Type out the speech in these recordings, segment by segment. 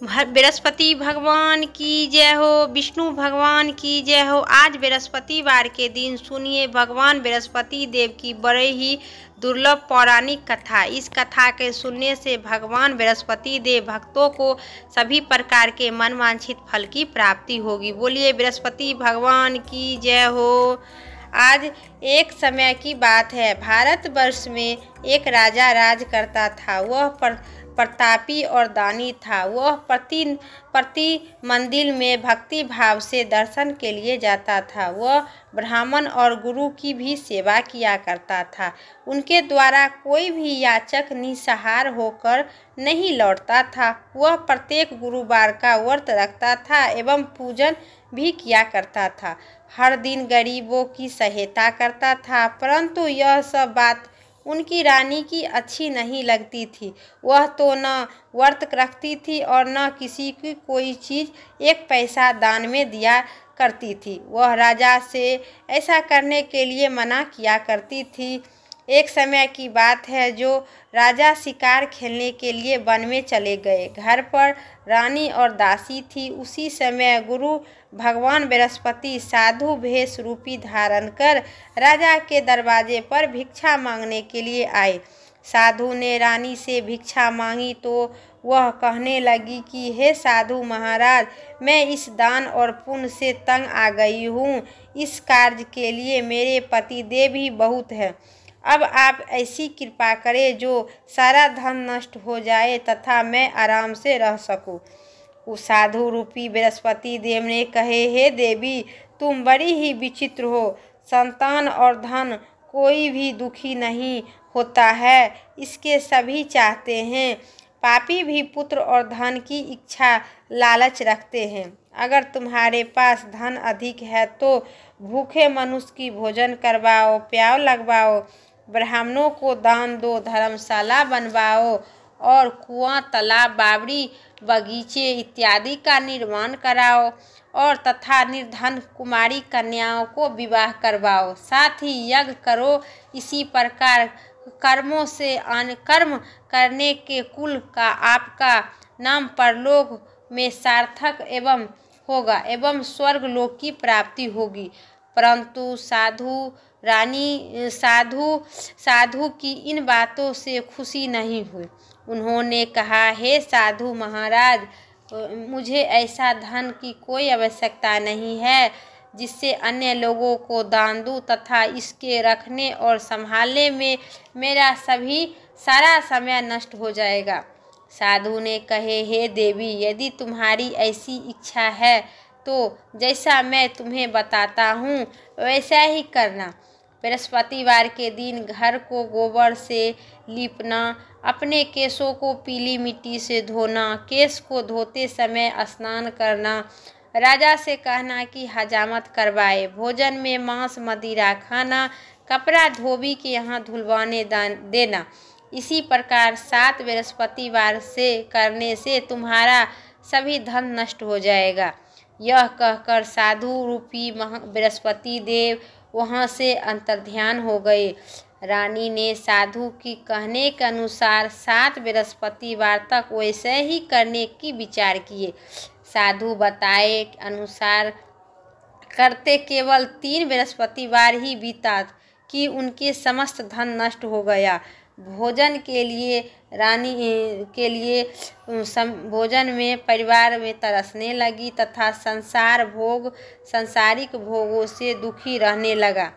बृहस्पति भगवान की जय हो, विष्णु भगवान की जय हो। आज बृहस्पतिवार के दिन सुनिए भगवान बृहस्पति देव की बड़े ही दुर्लभ पौराणिक कथा। इस कथा के सुनने से भगवान बृहस्पति देव भक्तों को सभी प्रकार के मनवांछित फल की प्राप्ति होगी। बोलिए बृहस्पति भगवान की जय हो। आज एक समय की बात है, भारतवर्ष में एक राजा राज करता था। वह प्रतापी और दानी था। वह प्रति मंदिर में भक्ति भाव से दर्शन के लिए जाता था। वह ब्राह्मण और गुरु की भी सेवा किया करता था। उनके द्वारा कोई भी याचक निसहार होकर नहीं लौटता था। वह प्रत्येक गुरुवार का व्रत रखता था एवं पूजन भी किया करता था। हर दिन गरीबों की सहायता करता था, परंतु यह सब बात उनकी रानी की अच्छी नहीं लगती थी। वह तो न व्रत रखती थी और न किसी की कोई चीज़ एक पैसा दान में दिया करती थी। वह राजा से ऐसा करने के लिए मना किया करती थी। एक समय की बात है, जो राजा शिकार खेलने के लिए वन में चले गए। घर पर रानी और दासी थी। उसी समय गुरु भगवान बृहस्पति साधु भेष रूपी धारण कर राजा के दरवाजे पर भिक्षा मांगने के लिए आए। साधु ने रानी से भिक्षा मांगी तो वह कहने लगी कि हे साधु महाराज, मैं इस दान और पुण्य से तंग आ गई हूँ। इस कार्य के लिए मेरे पति देव ही बहुत है। अब आप ऐसी कृपा करें जो सारा धन नष्ट हो जाए तथा मैं आराम से रह सकूं। उस साधु रूपी बृहस्पति देव ने कहे, हे देवी, तुम बड़ी ही विचित्र हो। संतान और धन कोई भी दुखी नहीं होता है, इसके सभी चाहते हैं। पापी भी पुत्र और धन की इच्छा लालच रखते हैं। अगर तुम्हारे पास धन अधिक है तो भूखे मनुष्य की भोजन करवाओ, प्याव लगवाओ, ब्राह्मणों को दान दो, धर्मशाला बनवाओ और कुआं, तालाब, बावड़ी, बगीचे इत्यादि का निर्माण कराओ और तथा निर्धन कुमारी कन्याओं को विवाह करवाओ। साथ ही यज्ञ करो। इसी प्रकार कर्मों से कर्म करने के कुल का आपका नाम परलोक में सार्थक एवं होगा एवं स्वर्ग लोक की प्राप्ति होगी। परंतु साधु की इन बातों से खुशी नहीं हुई। उन्होंने कहा, हे साधु महाराज, मुझे ऐसा धन की कोई आवश्यकता नहीं है जिससे अन्य लोगों को दान दूं तथा इसके रखने और संभालने में मेरा सारा समय नष्ट हो जाएगा। साधु ने कहे, हे देवी, यदि तुम्हारी ऐसी इच्छा है तो जैसा मैं तुम्हें बताता हूँ वैसा ही करना। बृहस्पतिवार के दिन घर को गोबर से लीपना, अपने केशों को पीली मिट्टी से धोना, केश को धोते समय स्नान करना, राजा से कहना कि हजामत करवाए, भोजन में मांस मदिरा खाना, कपड़ा धोबी के यहाँ धुलवाने देना। इसी प्रकार 7 बृहस्पतिवार से करने से तुम्हारा सभी धन नष्ट हो जाएगा। यह कहकर साधु रूपी बृहस्पति देव वहाँ से अंतर्ध्यान हो गए। रानी ने साधु की कहने के अनुसार 7 बृहस्पतिवार तक वैसे ही करने की विचार किए। साधु बताए अनुसार करते केवल 3 बृहस्पतिवार ही बीता कि उनके समस्त धन नष्ट हो गया। भोजन के लिए भोजन में परिवार में तरसने लगी तथा संसारिक भोगों से दुखी रहने लगा।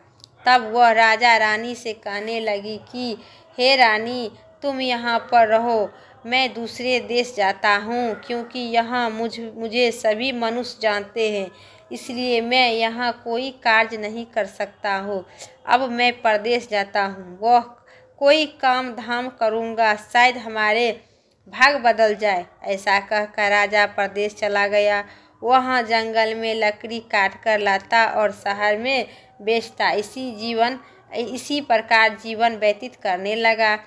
तब वह राजा रानी से कहने लगी कि हे रानी, तुम यहाँ पर रहो, मैं दूसरे देश जाता हूँ, क्योंकि यहाँ मुझे सभी मनुष्य जानते हैं, इसलिए मैं यहाँ कोई कार्य नहीं कर सकता हूँ। अब मैं परदेश जाता हूँ, वह कोई काम धाम करूँगा, शायद हमारे भाग बदल जाए। ऐसा कहकर राजा परदेश चला गया। वहाँ जंगल में लकड़ी काट कर लाता और शहर में बेचता। इसी प्रकार जीवन व्यतीत करने लगा।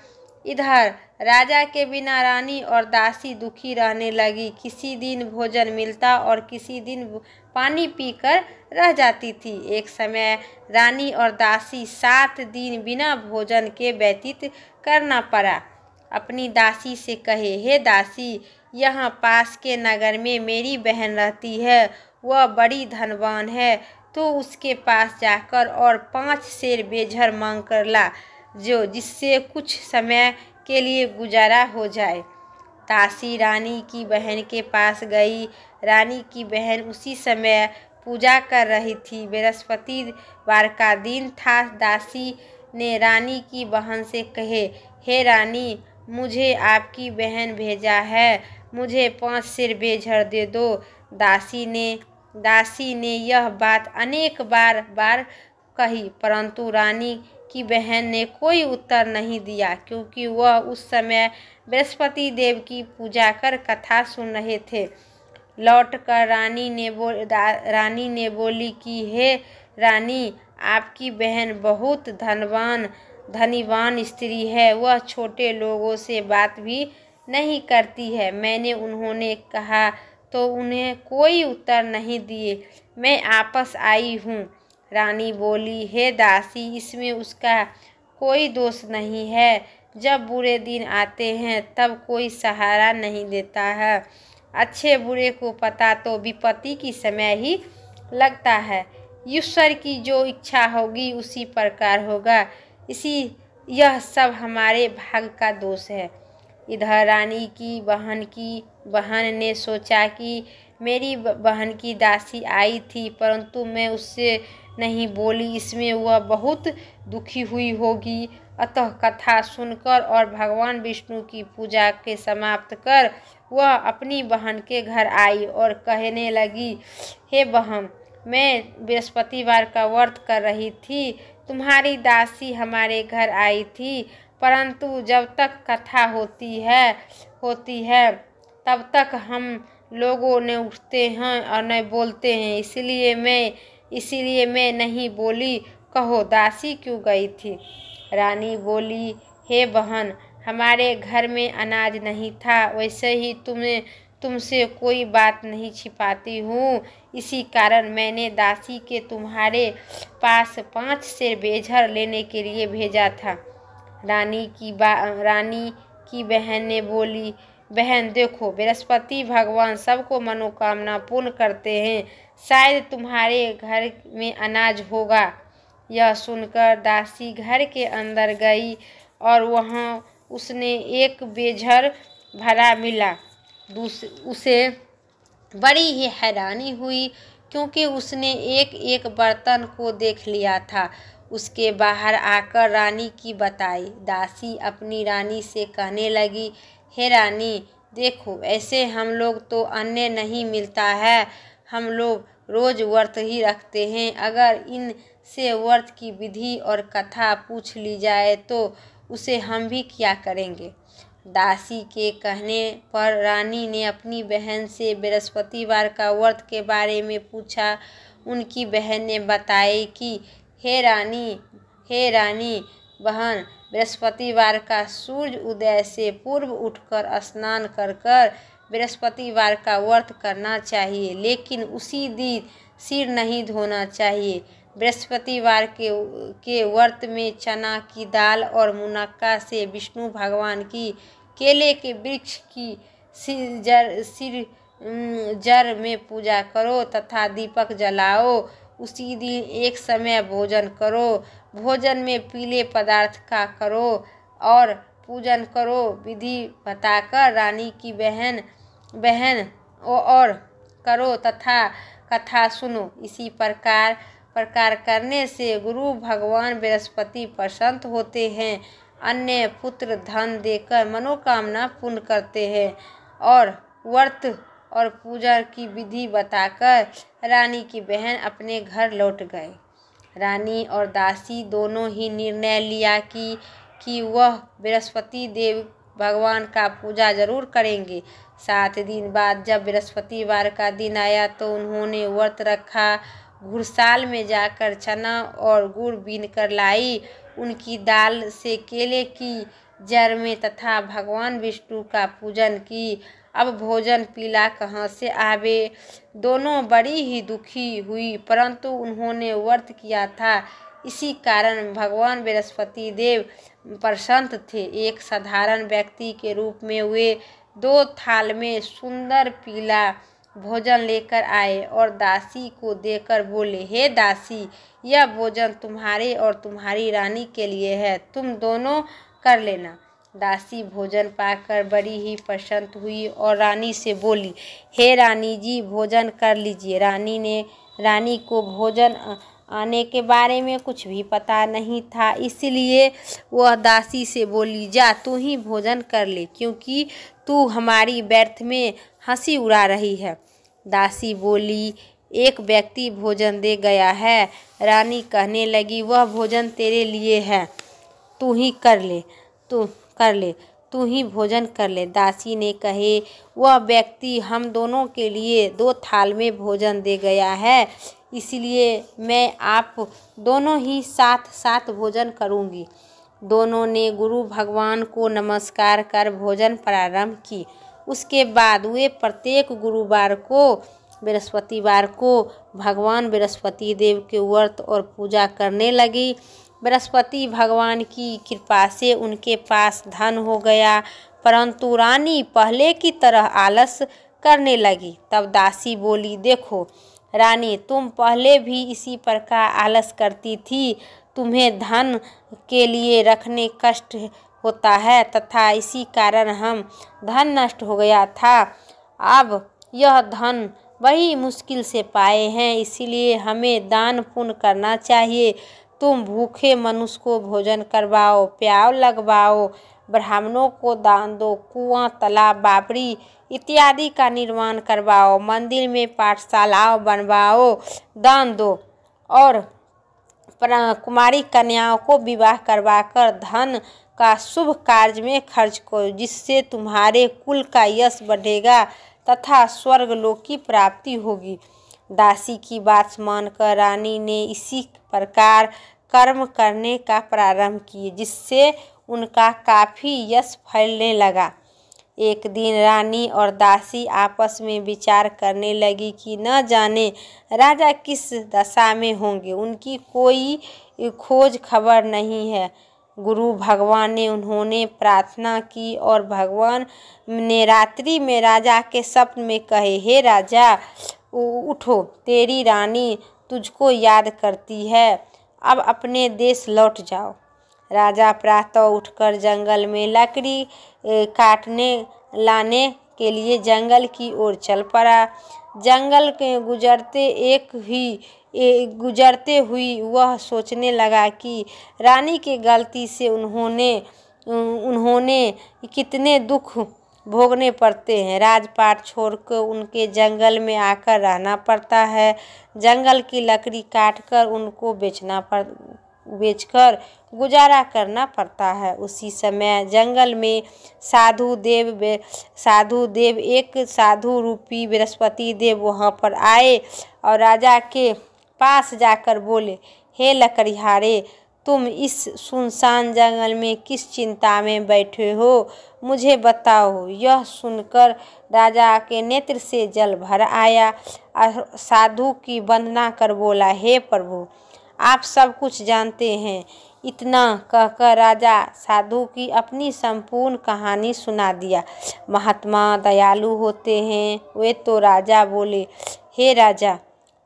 इधर राजा के बिना रानी और दासी दुखी रहने लगी। किसी दिन भोजन मिलता और किसी दिन पानी पीकर रह जाती थी। एक समय रानी और दासी 7 दिन बिना भोजन के व्यतीत करना पड़ा। अपनी दासी से कहे, हे दासी, यहाँ पास के नगर में मेरी बहन रहती है, वह बड़ी धनवान है, तो उसके पास जाकर और 5 सेर बेझर मांग कर ला, जिससे कुछ समय के लिए गुजारा हो जाए। दासी रानी की बहन के पास गई। रानी की बहन उसी समय पूजा कर रही थी। बृहस्पतिवार का दिन था। दासी ने रानी की बहन से कहे, हे रानी, मुझे आपकी बहन भेजा है, मुझे 5 सेर बेझर दे दो। दासी ने यह बात अनेक बार कही, परंतु रानी की बहन ने कोई उत्तर नहीं दिया, क्योंकि वह उस समय बृहस्पति देव की पूजा कर कथा सुन रहे थे। लौटकर रानी ने बोली कि हे रानी, आपकी बहन बहुत धनीवान स्त्री है, वह छोटे लोगों से बात भी नहीं करती है। मैंने उन्होंने कहा तो उन्हें कोई उत्तर नहीं दिए, मैं वापस आई हूँ। रानी बोली, हे दासी, इसमें उसका कोई दोष नहीं है। जब बुरे दिन आते हैं तब कोई सहारा नहीं देता है। अच्छे बुरे को पता तो विपत्ति की समय ही लगता है। ईश्वर की जो इच्छा होगी उसी प्रकार होगा। यह सब हमारे भाग्य का दोष है। इधर रानी की बहन ने सोचा कि मेरी बहन की दासी आई थी, परंतु मैं उससे नहीं बोली, इसमें वह बहुत दुखी हुई होगी। अतः कथा सुनकर और भगवान विष्णु की पूजा के समाप्त कर वह अपनी बहन के घर आई और कहने लगी, हे बहन, मैं बृहस्पतिवार का व्रत कर रही थी, तुम्हारी दासी हमारे घर आई थी, परंतु जब तक कथा होती है तब तक हम लोगों ने उठते हैं और न बोलते हैं, इसलिए मैं नहीं बोली। कहो, दासी क्यों गई थी? रानी बोली, हे बहन, हमारे घर में अनाज नहीं था, वैसे ही तुमसे कोई बात नहीं छिपाती हूँ, इसी कारण मैंने दासी के तुम्हारे पास 5 सेर बेझर लेने के लिए भेजा था। रानी की बहन ने बोली, बहन देखो, बृहस्पति भगवान सबको मनोकामना पूर्ण करते हैं, शायद तुम्हारे घर में अनाज होगा। यह सुनकर दासी घर के अंदर गई और वहाँ उसने एक बेझर भरा मिला। उसे बड़ी ही हैरानी हुई, क्योंकि उसने एक बर्तन को देख लिया था। उसके बाहर आकर रानी की बताई। दासी अपनी रानी से कहने लगी, हे रानी, देखो, ऐसे हम लोग तो अन्न नहीं मिलता है, हम लोग रोज व्रत ही रखते हैं। अगर इन से व्रत की विधि और कथा पूछ ली जाए तो उसे हम भी क्या करेंगे। दासी के कहने पर रानी ने अपनी बहन से बृहस्पतिवार का व्रत के बारे में पूछा। उनकी बहन ने बताया कि हे रानी बहन, बृहस्पतिवार का सूर्य उदय से पूर्व उठकर स्नान कर बृहस्पतिवार का व्रत करना चाहिए, लेकिन उसी दिन सिर नहीं धोना चाहिए। बृहस्पतिवार के व्रत में चना की दाल और मुनक्का से विष्णु भगवान की केले के वृक्ष की जड़ में पूजा करो तथा दीपक जलाओ। उसी दिन एक समय भोजन करो। भोजन में पीले पदार्थ का करो और पूजन करो। विधि बताकर रानी की बहन और करो तथा कथा सुनो। इसी प्रकार करने से गुरु भगवान बृहस्पति प्रसन्न होते हैं, अन्य पुत्र धन देकर मनोकामना पूर्ण करते हैं। और व्रत और पूजा की विधि बताकर रानी की बहन अपने घर लौट गए। रानी और दासी दोनों ही निर्णय लिया कि वह बृहस्पति देव भगवान का पूजा जरूर करेंगे। 7 दिन बाद जब बृहस्पतिवार का दिन आया तो उन्होंने व्रत रखा। घुड़साल में जाकर चना और गुड़ बीन कर लाई, उनकी दाल से केले की जड़ में तथा भगवान विष्णु का पूजन की। अब भोजन पीला कहाँ से आवे। दोनों बड़ी ही दुखी हुई, परंतु उन्होंने व्रत किया था, इसी कारण भगवान बृहस्पति देव प्रसन्न थे। एक साधारण व्यक्ति के रूप में वे 2 थाल में सुंदर पीला भोजन लेकर आए और दासी को देकर बोले, हे दासी, यह भोजन तुम्हारे और तुम्हारी रानी के लिए है, तुम दोनों कर लेना। दासी भोजन पाकर बड़ी ही प्रसन्न हुई और रानी से बोली, हे रानी जी, भोजन कर लीजिए। रानी को भोजन आने के बारे में कुछ भी पता नहीं था, इसलिए वह दासी से बोली, जा तू ही भोजन कर ले, क्योंकि तू हमारी व्यर्थ में हंसी उड़ा रही है। दासी बोली, एक व्यक्ति भोजन दे गया है। रानी कहने लगी, वह भोजन तेरे लिए है, तू ही भोजन कर ले। दासी ने कहे, वह व्यक्ति हम दोनों के लिए 2 थाल में भोजन दे गया है, इसलिए मैं आप दोनों ही साथ साथ भोजन करूंगी। दोनों ने गुरु भगवान को नमस्कार कर भोजन प्रारंभ की। उसके बाद वे प्रत्येक गुरुवार को बृहस्पतिवार को भगवान बृहस्पति देव के व्रत और पूजा करने लगी। बृहस्पति भगवान की कृपा से उनके पास धन हो गया, परंतु रानी पहले की तरह आलस करने लगी। तब दासी बोली, देखो रानी, तुम पहले भी इसी प्रकार आलस करती थी, तुम्हें धन के लिए रखने कष्ट होता है तथा इसी कारण हम धन नष्ट हो गया था। अब यह धन बड़ी मुश्किल से पाए हैं, इसीलिए हमें दान पुण्य करना चाहिए। तुम भूखे मनुष्य को भोजन करवाओ, प्याव लगवाओ, ब्राह्मणों को दान दो, कुआं, तालाब, बावड़ी इत्यादि का निर्माण करवाओ, मंदिर में पाठशालाओं बनवाओ, दान दो और कुमारी कन्याओं को विवाह करवाकर धन का शुभ कार्य में खर्च करो, जिससे तुम्हारे कुल का यश बढ़ेगा तथा स्वर्ग लोक की प्राप्ति होगी। दासी की बात मानकर रानी ने इसी प्रकार कर्म करने का प्रारंभ किए, जिससे उनका काफ़ी यश फैलने लगा। एक दिन रानी और दासी आपस में विचार करने लगी कि न जाने राजा किस दशा में होंगे, उनकी कोई खोज खबर नहीं है। गुरु भगवान ने उन्होंने प्रार्थना की और भगवान ने रात्रि में राजा के स्वप्न में कहे, हे राजा, उठो, तेरी रानी तुझको याद करती है, अब अपने देश लौट जाओ। राजा प्रातः उठकर जंगल में लकड़ी काटने लाने के लिए जंगल की ओर चल पड़ा। जंगल के गुजरते हुई वह सोचने लगा कि रानी की गलती से उन्होंने कितने दुख भोगने पड़ते हैं। राजपाट छोड़कर उनके जंगल में आकर रहना पड़ता है। जंगल की लकड़ी काटकर उनको बेचकर गुजारा करना पड़ता है। उसी समय जंगल में साधु देव एक साधु रूपी बृहस्पति देव वहाँ पर आए और राजा के पास जाकर बोले, हे लकड़हारे, तुम इस सुनसान जंगल में किस चिंता में बैठे हो, मुझे बताओ। यह सुनकर राजा के नेत्र से जल भर आया और साधु की वंदना कर बोला, हे प्रभु, आप सब कुछ जानते हैं। इतना कहकर राजा साधु की अपनी संपूर्ण कहानी सुना दिया। महात्मा दयालु होते हैं वे। तो राजा बोले, हे राजा,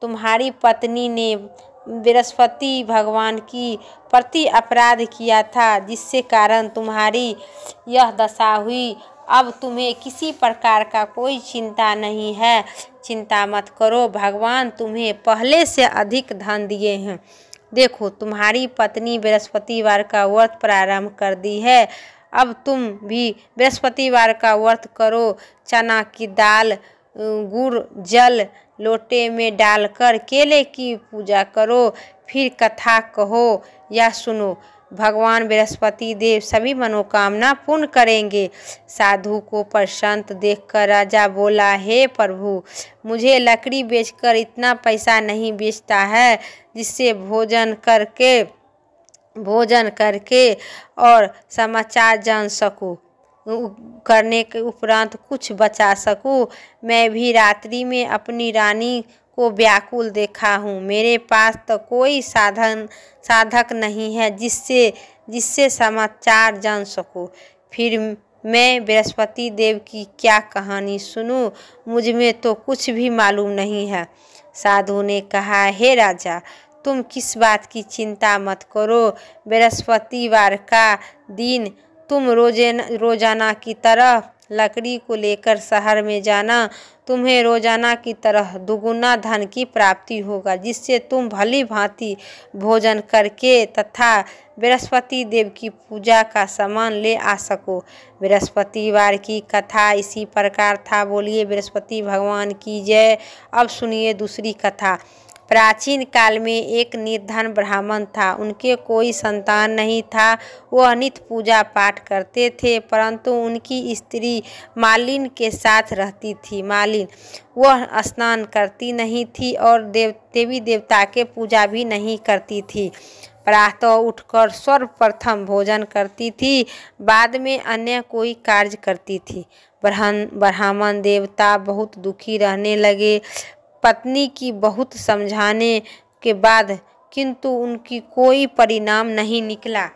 तुम्हारी पत्नी ने बृहस्पति भगवान की प्रति अपराध किया था, जिससे कारण तुम्हारी यह दशा हुई। अब तुम्हें किसी प्रकार का कोई चिंता नहीं है। चिंता मत करो, भगवान तुम्हें पहले से अधिक धन दिए हैं। देखो, तुम्हारी पत्नी बृहस्पतिवार का व्रत प्रारंभ कर दी है। अब तुम भी बृहस्पतिवार का व्रत करो। चना की दाल, गुड़, जल लोटे में डालकर केले की पूजा करो, फिर कथा कहो या सुनो। भगवान बृहस्पति देव सभी मनोकामना पूर्ण करेंगे। साधु को प्रसन्न देखकर राजा बोला, हे प्रभु, मुझे लकड़ी बेचकर इतना पैसा नहीं बेचता है जिससे भोजन करके और समाचार जान सकूं, करने के उपरांत कुछ बचा सकूं। मैं भी रात्रि में अपनी रानी को व्याकुल देखा हूँ। मेरे पास तो कोई साधक नहीं है जिससे समाचार जान सकूं। फिर मैं बृहस्पति देव की क्या कहानी सुनूं? मुझ में तो कुछ भी मालूम नहीं है। साधु ने कहा, हे राजा, तुम किस बात की चिंता मत करो। बृहस्पतिवार का दिन तुम रोजाना की तरह लकड़ी को लेकर शहर में जाना। तुम्हें रोजाना की तरह दुगुना धन की प्राप्ति होगा, जिससे तुम भली भांति भोजन करके तथा बृहस्पति देव की पूजा का सामान ले आ सको। बृहस्पतिवार की कथा इसी प्रकार था। बोलिए बृहस्पति भगवान की जय। अब सुनिए दूसरी कथा। प्राचीन काल में एक निर्धन ब्राह्मण था। उनके कोई संतान नहीं था। वह नित्य पूजा पाठ करते थे, परंतु उनकी स्त्री मालिन के साथ रहती थी। मालिन वह स्नान करती नहीं थी और देवी देवता के पूजा भी नहीं करती थी। प्रातः उठकर सर्वप्रथम भोजन करती थी, बाद में अन्य कोई कार्य करती थी। ब्राह्मण देवता बहुत दुखी रहने लगे। पत्नी की बहुत समझाने के बाद किंतु उनकी कोई परिणाम नहीं निकला।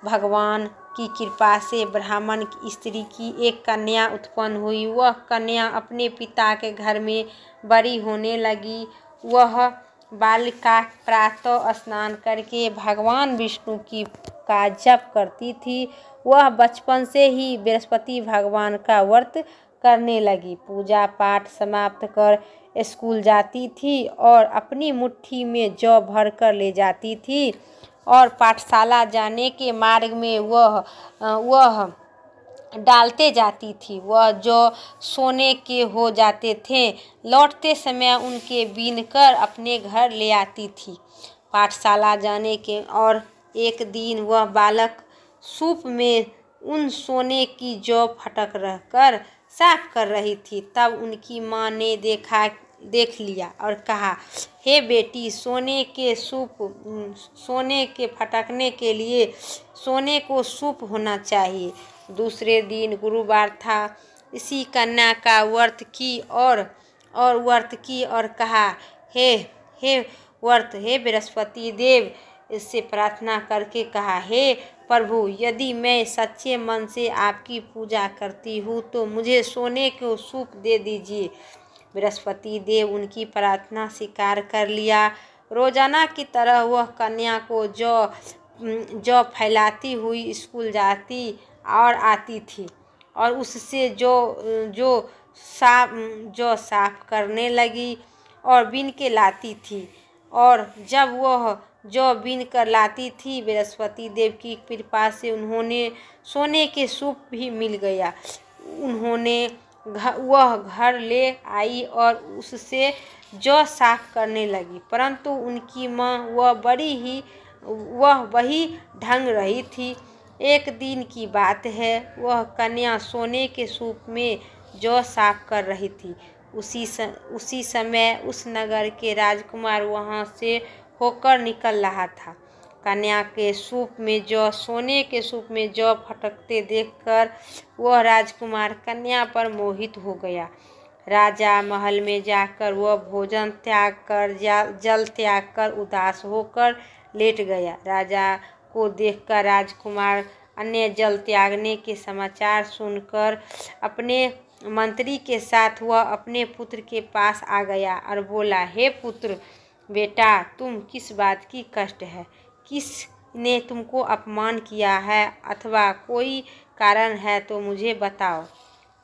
भगवान की कृपा से ब्राह्मण की स्त्री की एक कन्या उत्पन्न हुई। वह कन्या अपने पिता के घर में बड़ी होने लगी। वह बालिका प्रातः स्नान करके भगवान विष्णु का जप करती थी। वह बचपन से ही बृहस्पति भगवान का व्रत करने लगी। पूजा पाठ समाप्त कर स्कूल जाती थी और अपनी मुट्ठी में जौ भर कर ले जाती थी और पाठशाला जाने के मार्ग में वह डालते जाती थी। वह जो सोने के हो जाते थे, लौटते समय उनके बीनकर अपने घर ले आती थी। पाठशाला जाने के और एक दिन वह बालक सूप में उन सोने की जौ फटक रहकर साफ कर रही थी। तब उनकी माँ ने देख लिया और कहा, हे बेटी, सोने के फटकने के लिए सोने को सूप होना चाहिए। दूसरे दिन गुरुवार था। इसी कन्या का व्रत की और कहा, हे बृहस्पति देव, इससे प्रार्थना करके कहा, हे प्रभु, यदि मैं सच्चे मन से आपकी पूजा करती हूँ तो मुझे सोने को सूप दे दीजिए। बृहस्पति देव उनकी प्रार्थना स्वीकार कर लिया। रोजाना की तरह वह कन्या को जौ फैलाती हुई स्कूल जाती और आती थी और उससे जो साफ करने लगी और बीन के लाती थी। और जब वह जो बीन कर लाती थी, बृहस्पति देव की कृपा से उन्होंने सोने के सूप भी मिल गया। वह घर ले आई और उससे जौ साफ करने लगी, परंतु उनकी माँ वह वही ढंग रही थी। एक दिन की बात है, वह कन्या सोने के सूप में जौ साफ कर रही थी। उसी समय उस नगर के राजकुमार वहां से होकर निकल रहा था। कन्या के सोने के सूप में जौ फटकते देखकर वह राजकुमार कन्या पर मोहित हो गया। राजा महल में जाकर वह भोजन त्याग कर जल त्याग कर उदास होकर लेट गया। राजा को देखकर राजकुमार अन्य जल त्यागने के समाचार सुनकर अपने मंत्री के साथ वह अपने पुत्र के पास आ गया और बोला, हे पुत्र, बेटा, तुम किस बात की कष्ट है? किसने तुमको अपमान किया है अथवा कोई कारण है तो मुझे बताओ,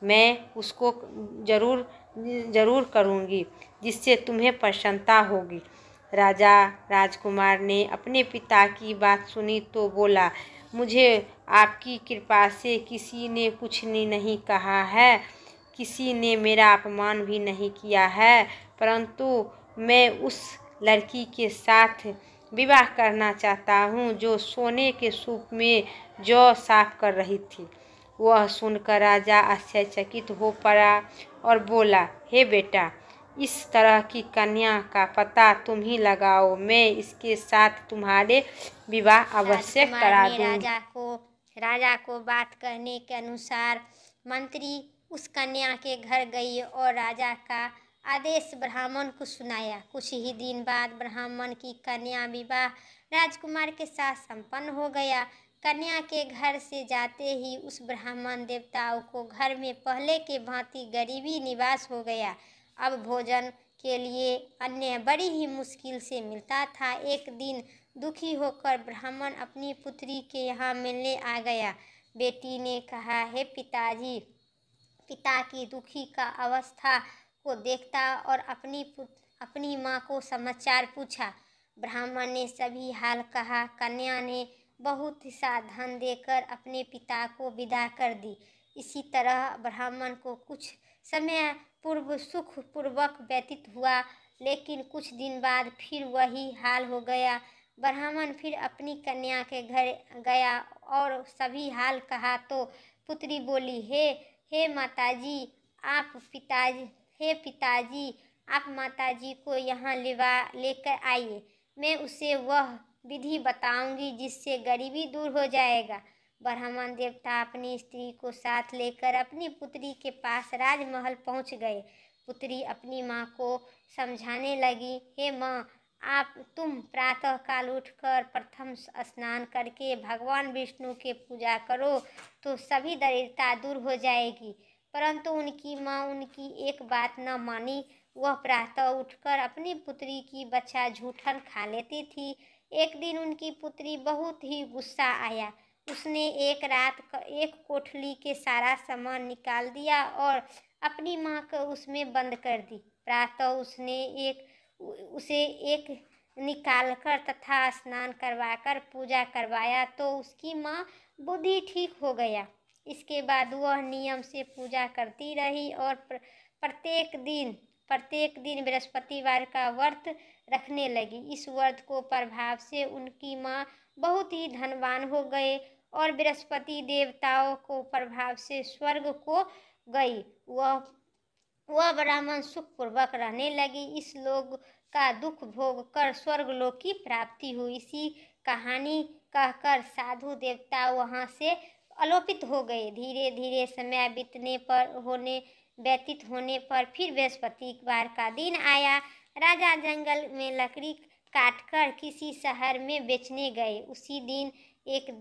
मैं उसको जरूर करूँगी, जिससे तुम्हें प्रसन्नता होगी। राजकुमार ने अपने पिता की बात सुनी तो बोला, मुझे आपकी कृपा से किसी ने कुछ नहीं कहा है, किसी ने मेरा अपमान भी नहीं किया है, परंतु मैं उस लड़की के साथ विवाह करना चाहता हूँ जो सोने के सूप में जौ साफ कर रही थी। वह सुनकर राजा आश्चर्यचकित हो पड़ा और बोला, हे बेटा, इस तरह की कन्या का पता तुम ही लगाओ, मैं इसके साथ तुम्हारे विवाह अवश्य करा दूँ। राजा को बात करने के अनुसार मंत्री उस कन्या के घर गई और राजा का आदेश ब्राह्मण को सुनाया। कुछ ही दिन बाद ब्राह्मण की कन्या विवाह राजकुमार के साथ संपन्न हो गया। कन्या के घर से जाते ही उस ब्राह्मण देवताओं को घर में पहले के भांति गरीबी निवास हो गया। अब भोजन के लिए अन्न बड़ी ही मुश्किल से मिलता था। एक दिन दुखी होकर ब्राह्मण अपनी पुत्री के यहाँ मिलने आ गया। बेटी ने कहा, हे पिताजी। पिता की दुखी का अवस्था को देखता और अपनी माँ को समाचार पूछा। ब्राह्मण ने सभी हाल कहा। कन्या ने बहुत सा धन देकर अपने पिता को विदा कर दी। इसी तरह ब्राह्मण को कुछ समय पूर्व सुख पूर्वक व्यतीत हुआ, लेकिन कुछ दिन बाद फिर वही हाल हो गया। ब्राह्मण फिर अपनी कन्या के घर गया और सभी हाल कहा तो पुत्री बोली, हे माताजी, हे पिताजी, आप माताजी को यहाँ लेकर आइए। मैं उसे वह विधि बताऊंगी जिससे गरीबी दूर हो जाएगा। ब्राह्मण देवता अपनी स्त्री को साथ लेकर अपनी पुत्री के पास राजमहल पहुँच गए। पुत्री अपनी माँ को समझाने लगी, हे माँ, तुम प्रातः काल उठकर प्रथम स्नान करके भगवान विष्णु के पूजा करो तो सभी दरिद्रता दूर हो जाएगी। परंतु उनकी माँ उनकी एक बात न मानी। वह प्रातः उठकर अपनी पुत्री की बच्चा झूठन खा लेती थी। एक दिन उनकी पुत्री बहुत ही गुस्सा आया। उसने एक रात एक कोठली के सारा सामान निकाल दिया और अपनी माँ को उसमें बंद कर दी। प्रातः उसे एक निकालकर तथा स्नान करवाकर पूजा करवाया तो उसकी माँ बुद्धि ठीक हो गया। इसके बाद वह नियम से पूजा करती रही और प्रत्येक दिन बृहस्पतिवार का व्रत रखने लगी। इस व्रत को प्रभाव से उनकी माँ बहुत ही धनवान हो गए और बृहस्पति देवताओं को प्रभाव से स्वर्ग को गई। वह ब्राह्मण सुखपूर्वक रहने लगी। इस लोक का दुख भोग कर स्वर्ग लोक की प्राप्ति हुई। इसी कहानी कहकर साधु देवता वहाँ से अलोपित हो गए। धीरे धीरे समय व्यतीत होने पर फिर बृहस्पतिवार का दिन आया। राजा जंगल में लकड़ी काटकर किसी शहर में बेचने गए। उसी दिन एक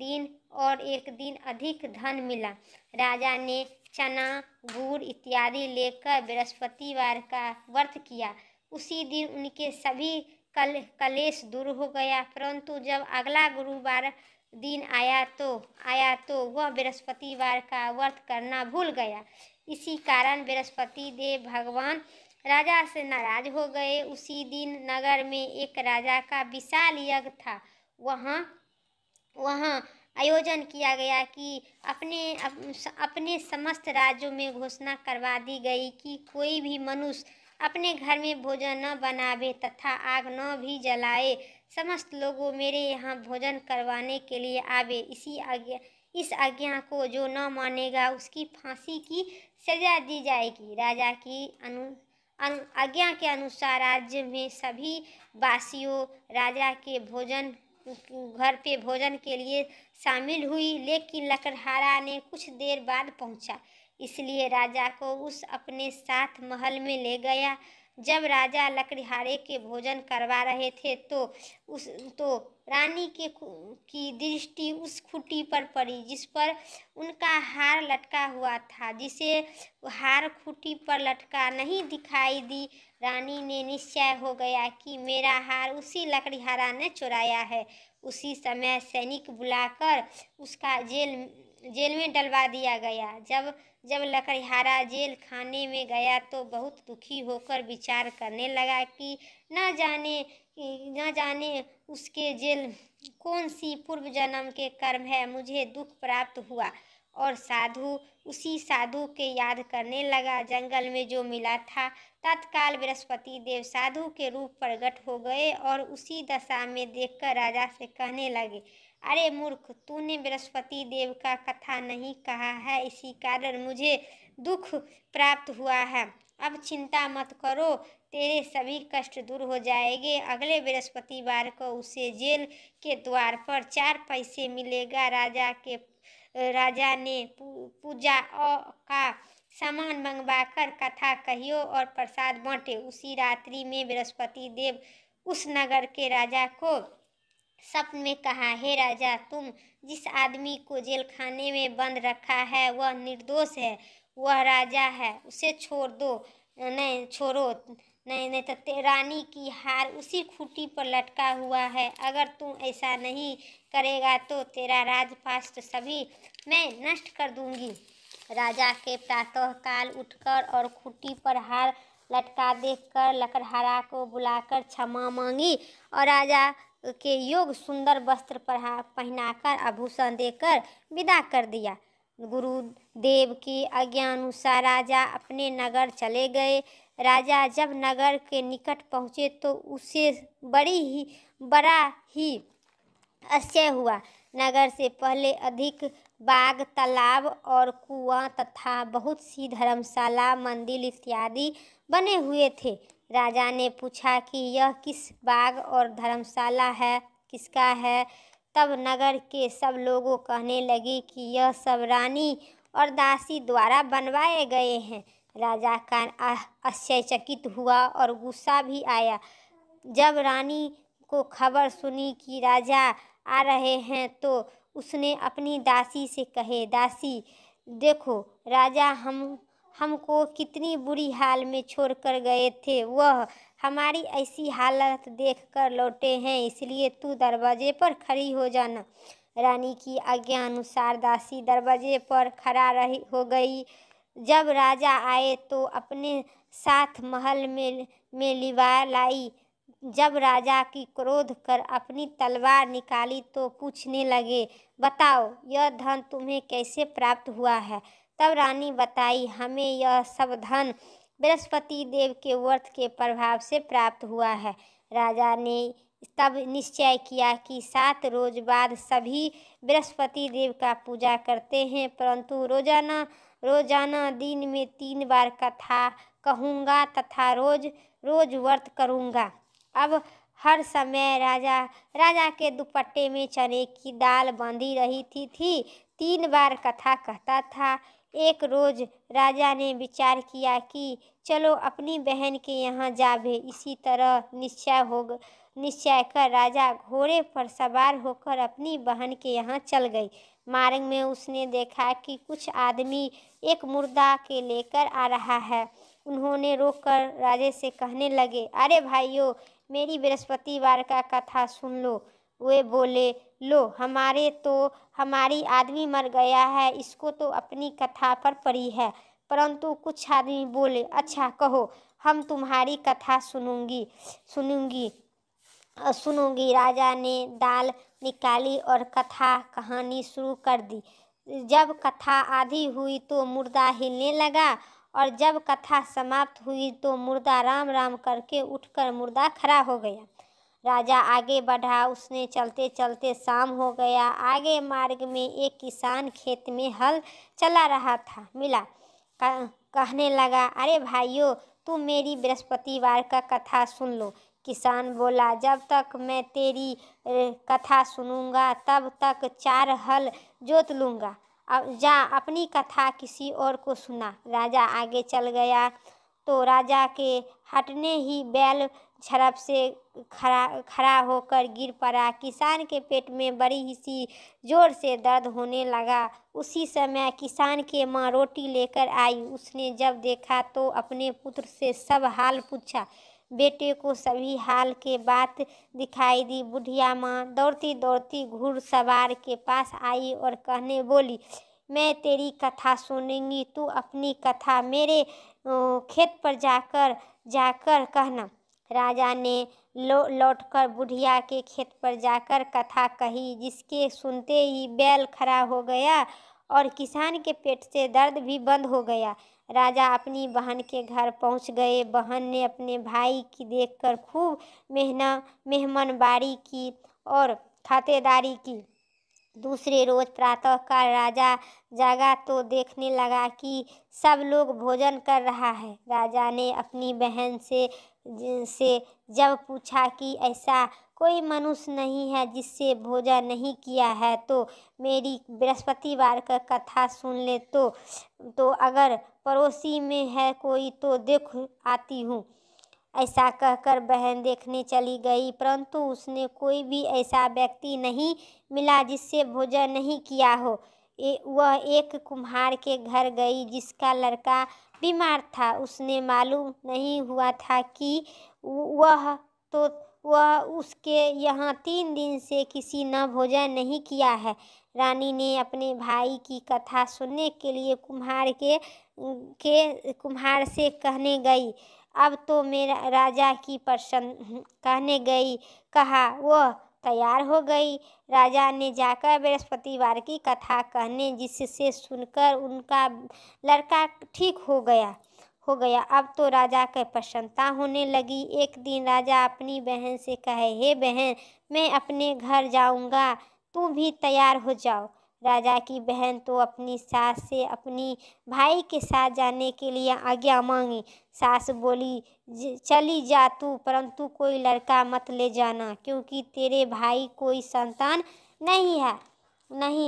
दिन अधिक धन मिला। राजा ने चना, गुड़ इत्यादि लेकर बृहस्पतिवार का व्रत किया। उसी दिन उनके सभी कलेश दूर हो गया। परंतु जब अगला गुरुवार दिन आया तो वह बृहस्पतिवार का व्रत करना भूल गया। इसी कारण बृहस्पति देव भगवान राजा से नाराज हो गए। उसी दिन नगर में एक राजा का विशाल यज्ञ था। वहाँ आयोजन किया गया कि अपने समस्त राज्यों में घोषणा करवा दी गई कि कोई भी मनुष्य अपने घर में भोजन न बनावे तथा आग न भी जलाए। समस्त लोगों मेरे यहाँ भोजन करवाने के लिए आवे। इस आज्ञा को जो न मानेगा उसकी फांसी की सजा दी जाएगी। राजा की आज्ञा के अनुसार राज्य में सभी वासियों राजा के घर पे भोजन के लिए शामिल हुई, लेकिन लकड़हारा ने कुछ देर बाद पहुंचा, इसलिए राजा को उस अपने साथ महल में ले गया। जब राजा लकड़हारे के भोजन करवा रहे थे तो रानी की दृष्टि उस खूंटी पर पड़ी जिस पर उनका हार लटका हुआ था। जिसे हार खूंटी पर लटका नहीं दिखाई दी, रानी ने निश्चय हो गया कि मेरा हार उसी लकड़हारा ने चुराया है। उसी समय सैनिक बुलाकर उसका जेल में डलवा दिया गया। जब लकड़हारा जेल खाने में गया तो बहुत दुखी होकर विचार करने लगा कि न जाने उसके जेल कौन सी पूर्व जन्म के कर्म है, मुझे दुख प्राप्त हुआ। और उसी साधु के याद करने लगा। जंगल में जो मिला था, तत्काल बृहस्पति देव साधु के रूप प्रकट हो गए और उसी दशा में देखकर राजा से कहने लगे, अरे मूर्ख, तूने बृहस्पति देव का कथा नहीं कहा है, इसी कारण मुझे दुख प्राप्त हुआ है। अब चिंता मत करो, तेरे सभी कष्ट दूर हो जाएंगे। अगले बृहस्पतिवार को उसे जेल के द्वार पर 4 पैसे मिलेगा। राजा ने पूजा का सामान मंगवाकर कथा कहियो और प्रसाद बांटे। उसी रात्रि में बृहस्पति देव उस नगर के राजा को स्वप्न में कहा, हे राजा, तुम जिस आदमी को जेल खाने में बंद रखा है वह निर्दोष है, वह राजा है, उसे छोड़ दो। नहीं छोड़ो, नहीं नहीं तो रानी की हार उसी खूंटी पर लटका हुआ है। अगर तुम ऐसा नहीं करेगा तो तेरा राजपाट सभी मैं नष्ट कर दूंगी। राजा के प्रातःकाल उठकर और खूंटी पर हार लटका देखकर लकड़हारा को बुलाकर क्षमा मांगी और राजा के योग सुंदर वस्त्र पहनाकर आभूषण देकर विदा कर दिया। गुरुदेव की आज्ञानुसार राजा अपने नगर चले गए। राजा जब नगर के निकट पहुँचे तो उसे बड़ा ही आश्चर्य हुआ। नगर से पहले अधिक बाग, तालाब और कुआं तथा बहुत सी धर्मशाला, मंदिर इत्यादि बने हुए थे। राजा ने पूछा कि यह किस बाग और धर्मशाला है, किसका है? तब नगर के सब लोगों कहने लगे कि यह सब रानी और दासी द्वारा बनवाए गए हैं। राजा का आश्चर्यचकित हुआ और गुस्सा भी आया। जब रानी को खबर सुनी कि राजा आ रहे हैं तो उसने अपनी दासी से कहे, दासी देखो, राजा हमको कितनी बुरी हाल में छोड़कर गए थे, वह हमारी ऐसी हालत देखकर लौटे हैं, इसलिए तू दरवाजे पर खड़ी हो जाना। रानी की आज्ञा अनुसार दासी दरवाजे पर खड़ा हो गई। जब राजा आए तो अपने साथ महल में लिवा लाई। जब राजा की क्रोध कर अपनी तलवार निकाली तो पूछने लगे, बताओ यह धन तुम्हें कैसे प्राप्त हुआ है? तब रानी बताई, हमें यह सब धन बृहस्पति देव के व्रत के प्रभाव से प्राप्त हुआ है। राजा ने तब निश्चय किया कि 7 रोज बाद सभी बृहस्पति देव का पूजा करते हैं, परंतु रोजाना दिन में 3 बार कथा कहूँगा तथा रोज रोज व्रत करूँगा। अब हर समय राजा के दुपट्टे में चने की दाल बंधी रही थी। 3 बार कथा कहता था। एक रोज राजा ने विचार किया कि चलो अपनी बहन के यहाँ जावे। इसी तरह निश्चय कर राजा घोड़े पर सवार होकर अपनी बहन के यहाँ चल गई। मार्ग में उसने देखा कि कुछ आदमी एक मुर्दा के लेकर आ रहा है। उन्होंने रोककर राजे से कहने लगे, अरे भाइयों, मेरी बृहस्पतिवार का कथा सुन लो। वे बोले, लो, हमारी आदमी मर गया है, इसको तो अपनी कथा पर पड़ी है। परंतु कुछ आदमी बोले, अच्छा कहो, हम तुम्हारी कथा सुनूंगी। राजा ने दाल निकाली और कथा कहानी शुरू कर दी। जब कथा आधी हुई तो मुर्दा हिलने लगा और जब कथा समाप्त हुई तो मुर्दा राम राम करके उठकर मुर्दा खड़ा हो गया। राजा आगे बढ़ा। उसने चलते चलते शाम हो गया। आगे मार्ग में एक किसान खेत में हल चला रहा था, मिला। कहने लगा, अरे भाइयों, तुम मेरी बृहस्पतिवार का कथा सुन लो। किसान बोला, जब तक मैं तेरी कथा सुनूंगा तब तक 4 हल जोत लूँगा। अब जा अपनी कथा किसी और को सुना। राजा आगे चल गया तो राजा के हटने ही बैल झड़प से खड़ा होकर गिर पड़ा। किसान के पेट में बड़ी ही सी जोर से दर्द होने लगा। उसी समय किसान के माँ रोटी लेकर आई। उसने जब देखा तो अपने पुत्र से सब हाल पूछा। बेटे को सभी हाल के बात दिखाई दी। बुढ़िया माँ दौड़ती दौड़ती घुड़सवार के पास आई और कहने बोली, मैं तेरी कथा सुनूंगी, तू अपनी कथा मेरे खेत पर जाकर कहना। राजा ने लौटकर बुढ़िया के खेत पर जाकर कथा कही, जिसके सुनते ही बैल खड़ा हो गया और किसान के पेट से दर्द भी बंद हो गया। राजा अपनी बहन के घर पहुंच गए। बहन ने अपने भाई की देखकर खूब मेहमानबारी की और खातिरदारी की। दूसरे रोज प्रातःकाल राजा जागा तो देखने लगा कि सब लोग भोजन कर रहा है। राजा ने अपनी बहन से जब पूछा कि ऐसा कोई मनुष्य नहीं है जिससे भोजन नहीं किया है तो मेरी बृहस्पतिवार का कथा सुन ले। तो अगर पड़ोसी में है कोई तो देख आती हूँ। ऐसा कहकर बहन देखने चली गई, परंतु उसने कोई भी ऐसा व्यक्ति नहीं मिला जिससे भोजन नहीं किया हो। वह एक कुम्हार के घर गई जिसका लड़का बीमार था। उसने मालूम नहीं हुआ था कि वह उसके यहाँ 3 दिन से किसी ने भोजन नहीं किया है। रानी ने अपने भाई की कथा सुनने के लिए कुम्हार से कहने गई, अब तो मेरा राजा की प्रसन्न कहने गई। कहा वह तैयार हो गई। राजा ने जाकर बृहस्पतिवार की कथा कहने, जिससे सुनकर उनका लड़का ठीक हो गया। अब तो राजा के प्रसन्नता होने लगी। एक दिन राजा अपनी बहन से कहे, हे बहन, मैं अपने घर जाऊंगा, तू भी तैयार हो जाओ। राजा की बहन तो अपनी सास से अपनी भाई के साथ जाने के लिए आज्ञा मांगी। सास बोली, चली जा तू, परंतु कोई लड़का मत ले जाना, क्योंकि तेरे भाई कोई संतान नहीं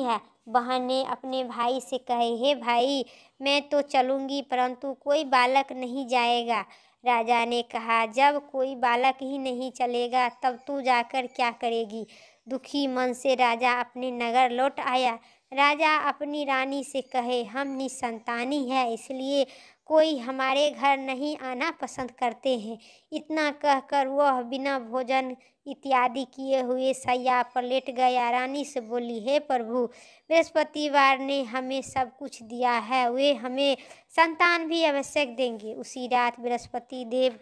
है। बहन ने अपने भाई से कहे, हे भाई, मैं तो चलूंगी, परंतु कोई बालक नहीं जाएगा। राजा ने कहा, जब कोई बालक ही नहीं चलेगा तब तू जाकर क्या करेगी। दुखी मन से राजा अपने नगर लौट आया। राजा अपनी रानी से कहे, हम निसंतानी है, इसलिए कोई हमारे घर नहीं आना पसंद करते हैं। इतना कहकर वह बिना भोजन इत्यादि किए हुए शैया पर लेट गया। रानी से बोली, हे प्रभु, बृहस्पतिवार ने हमें सब कुछ दिया है, वे हमें संतान भी आवश्यक देंगे। उसी रात बृहस्पति देव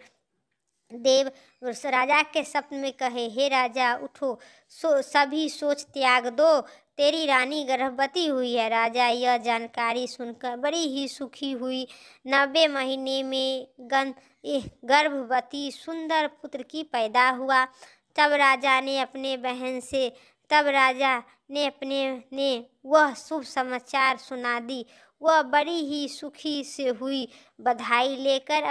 राजा के स्वप्न में कहे, हे राजा, उठो, सभी सोच त्याग दो, तेरी रानी गर्भवती हुई है। राजा यह जानकारी सुनकर बड़ी ही सुखी हुई। 90 महीने में गर्भवती सुंदर पुत्र की पैदा हुआ। तब राजा ने अपने वह शुभ समाचार सुना दी। वह बड़ी ही सुखी से हुई। बधाई लेकर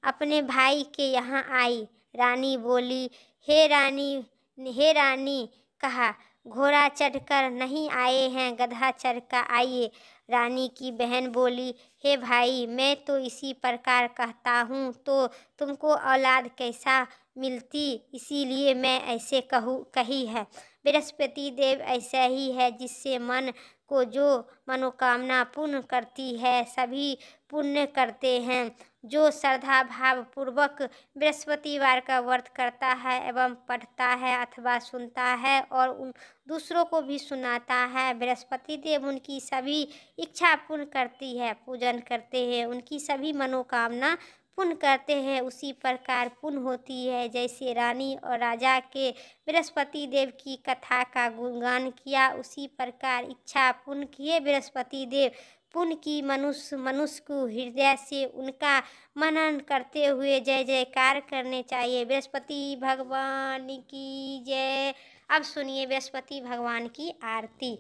अपने भाई के यहाँ आई। रानी बोली, हे रानी, कहा, घोड़ा चढ़कर नहीं आए हैं, गधा चढ़कर आइए। रानी की बहन बोली, हे भाई, मैं तो इसी प्रकार कहता हूँ तो तुमको औलाद कैसा मिलती, इसीलिए मैं ऐसे कही है। बृहस्पति देव ऐसा ही है, जिससे मन को जो मनोकामना पूर्ण करती है, सभी पुण्य करते हैं। जो श्रद्धा भाव पूर्वक बृहस्पतिवार का व्रत करता है एवं पढ़ता है अथवा सुनता है और दूसरों को भी सुनाता है, बृहस्पति देव उनकी सभी इच्छा पूर्ण करती है, पूजन करते हैं, उनकी सभी मनोकामना पूर्ण करते हैं। उसी प्रकार पुण्य होती है। जैसे रानी और राजा के बृहस्पति देव की कथा का गुणगान किया, उसी प्रकार इच्छा पूर्ण किए बृहस्पति देव पुण्य की मनुष्य को हृदय से उनका मनन करते हुए जय जयकार करने चाहिए। बृहस्पति भगवान की जय। अब सुनिए बृहस्पति भगवान की आरती।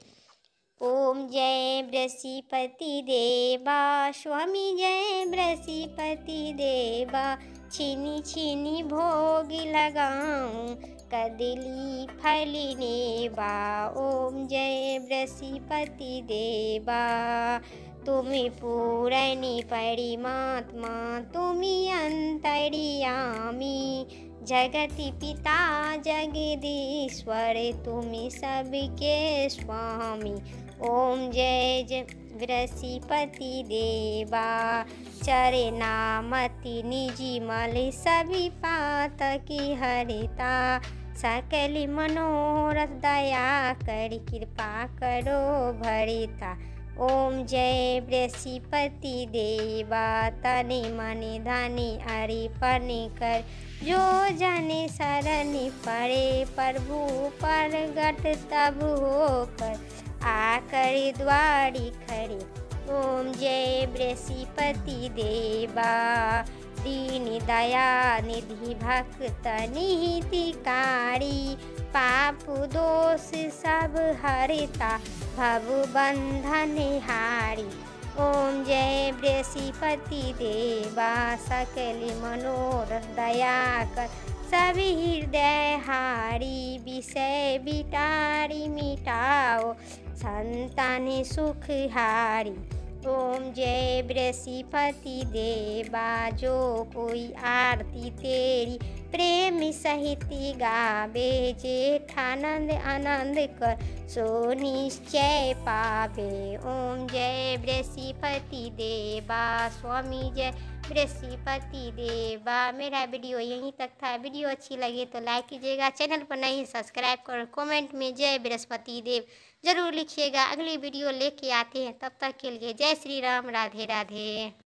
ओम जय बृहस्पति देवा, स्वामी जय बृहस्पति देवा, छीनी छीनी भोग लगाऊं, कदली फली नेवा। ओम जय बृहस्पति देवा, तुम्हें पूरणी परिमात्मा, तुम्हें अंतर्यामी, जगति पिता जगदीश्वर, तुम्हें सबके स्वामी। ओम जय बृहस्पति देवा, चरनामति निजी मल, सभी पातकी हरिता, सकल मनोरथ दया कर, कृपा करो भरिता। ओम जय बृहस्पति देवा, तनि मनि धनि अर्पण कर, जो जन शरण पड़े, प्रभु प्रगट तब होकर, आकर द्वारी खड़े। ओम जय बृहस्पति देवा, दीन दया निधि भक्त निहितकारी, पाप दोष सब हरता, भव बंधन हारी। ओम जय बृहस्पति देवा, सकल मनोरथ दया कर, सभी हृदय हारी, विषय बिटारी मिटाओ, संतान सुख हारी। ओम जय बृहस्पति देवा, जो कोई आरती तेरी प्रेम सहित गावे, जेठानंद आनंद कर सो निश्चय पावे। ओम जय बृहस्पति देवा, स्वामी जय बृहस्पति देवा। मेरा वीडियो यहीं तक था। वीडियो अच्छी लगे तो लाइक कीजिएगा, चैनल पर नहीं सब्सक्राइब कर, कमेंट में जय बृहस्पति देव जरूर लिखिएगा। अगली वीडियो लेके आते हैं, तब तक के लिए जय श्री राम, राधे राधे।